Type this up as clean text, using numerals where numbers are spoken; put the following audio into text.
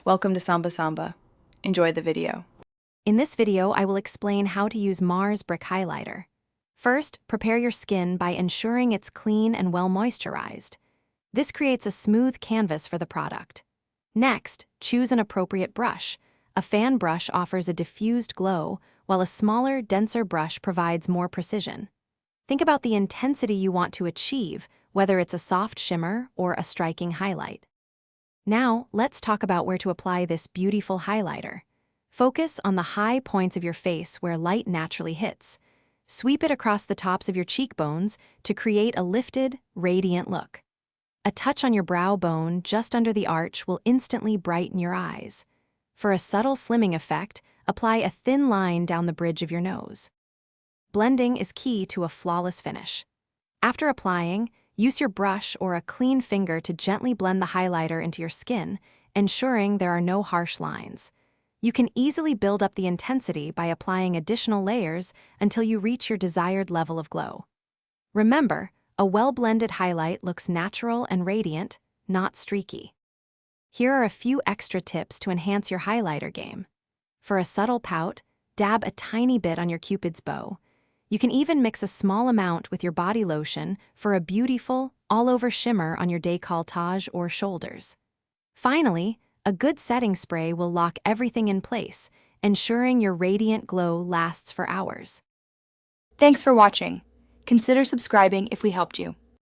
Welcome to Samba Samba. Enjoy the video. In this video, I will explain how to use Mars Brick Highlighter. First, prepare your skin by ensuring it's clean and well moisturized. This creates a smooth canvas for the product. Next, choose an appropriate brush. A fan brush offers a diffused glow, while a smaller, denser brush provides more precision. Think about the intensity you want to achieve, whether it's a soft shimmer or a striking highlight. Now, let's talk about where to apply this beautiful highlighter. Focus on the high points of your face where light naturally hits. Sweep it across the tops of your cheekbones to create a lifted, radiant look. A touch on your brow bone just under the arch will instantly brighten your eyes. For a subtle slimming effect, apply a thin line down the bridge of your nose. Blending is key to a flawless finish. After applying, use your brush or a clean finger to gently blend the highlighter into your skin, ensuring there are no harsh lines. You can easily build up the intensity by applying additional layers until you reach your desired level of glow. Remember, a well-blended highlight looks natural and radiant, not streaky. Here are a few extra tips to enhance your highlighter game. For a subtle pout, dab a tiny bit on your Cupid's bow. You can even mix a small amount with your body lotion for a beautiful, all-over shimmer on your décolletage or shoulders. Finally, a good setting spray will lock everything in place, ensuring your radiant glow lasts for hours. Thanks for watching. Consider subscribing if we helped you.